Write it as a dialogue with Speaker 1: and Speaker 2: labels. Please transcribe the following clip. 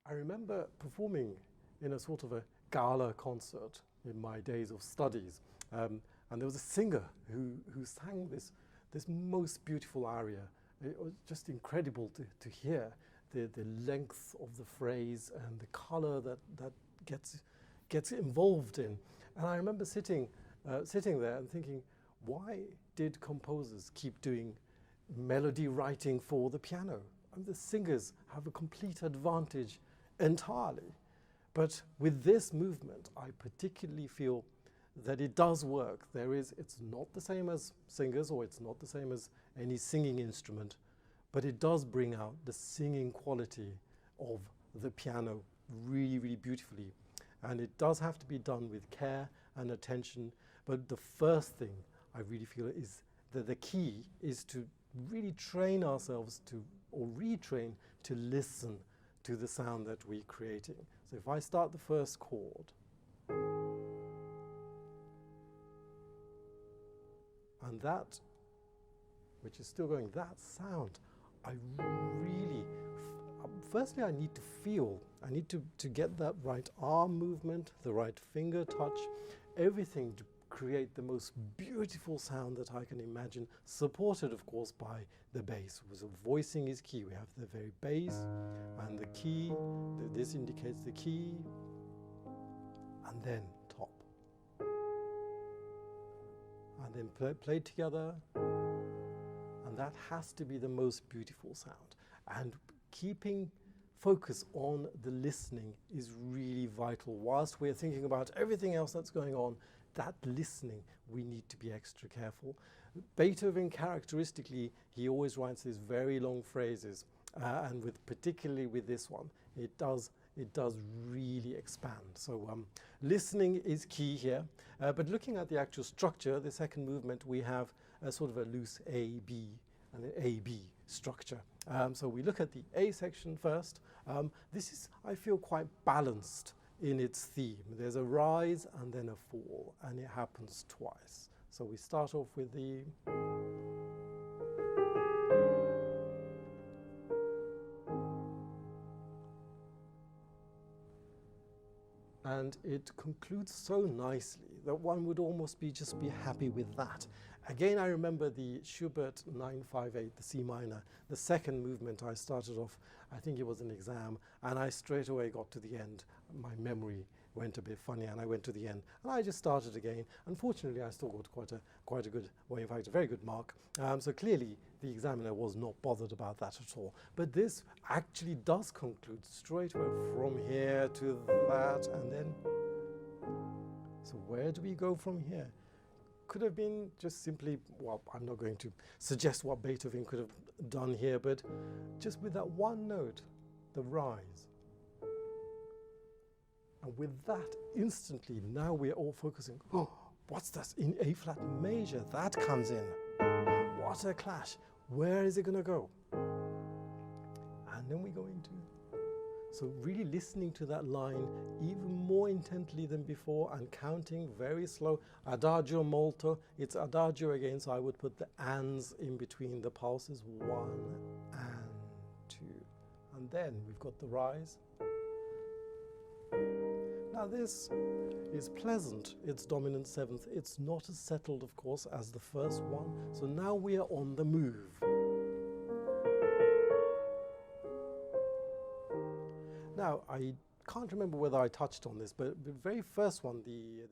Speaker 1: I remember performing in a sort of a gala concert in my days of studies, and there was a singer who sang this most beautiful aria. It was just incredible to hear the length of the phrase and the color that gets involved in. And I remember sitting there and thinking, why did composers keep doing melody writing for the piano? I mean, the singers have a complete advantage entirely. But with this movement, I particularly feel that it does work. It's not the same as singers, or it's not the same as any singing instrument, but it does bring out the singing quality of the piano really, really beautifully. And it does have to be done with care and attention. But the first thing I really feel is that the key is to really train ourselves or retrain to listen to the sound that we're creating. So if I start the first chord, and that, which is still going, that sound, I really, firstly I need to feel, I need to get that right arm movement, the right finger touch, everything to create the most beautiful sound that I can imagine, supported of course by the bass. So voicing is key. We have the very bass and the key, this indicates the key, and then top. And then played together, and that has to be the most beautiful sound. And keeping focus on the listening is really vital. Whilst we're thinking about everything else that's going on, that listening, we need to be extra careful. Beethoven, characteristically, he always writes these very long phrases, and particularly with this one, it does really expand. So listening is key here. But looking at the actual structure, the second movement, we have a sort of a loose A, B, and an A-B structure. So we look at the A section first. This is, I feel, quite balanced in its theme. There's a rise and then a fall, and it happens twice. So we start off with the, and it concludes so nicely that one would almost just be happy with that. Again, I remember the Schubert 958, the C minor, the second movement. I started off, I think it was an exam, and I straight away got to the end. My memory went a bit funny, and I went to the end, and I just started again. Unfortunately, I still got quite a good, well, in fact, a very good mark. So clearly, the examiner was not bothered about that at all. But this actually does conclude straight away from here to that, and then, so where do we go from here? Could have been just simply, well, I'm not going to suggest what Beethoven could have done here, but just with that one note, the rise. And with that, instantly, now we're all focusing, oh, what's that in A flat major? That comes in. What a clash. Where is it going to go? And then we go into, so really listening to that line even more intently than before and counting very slow. Adagio, molto. It's adagio again, so I would put the ands in between the pulses. 1 and 2. And then we've got the rise. Now this is pleasant, it's dominant seventh. It's not as settled, of course, as the first one. So now we are on the move. Now, I can't remember whether I touched on this, but the very first one, the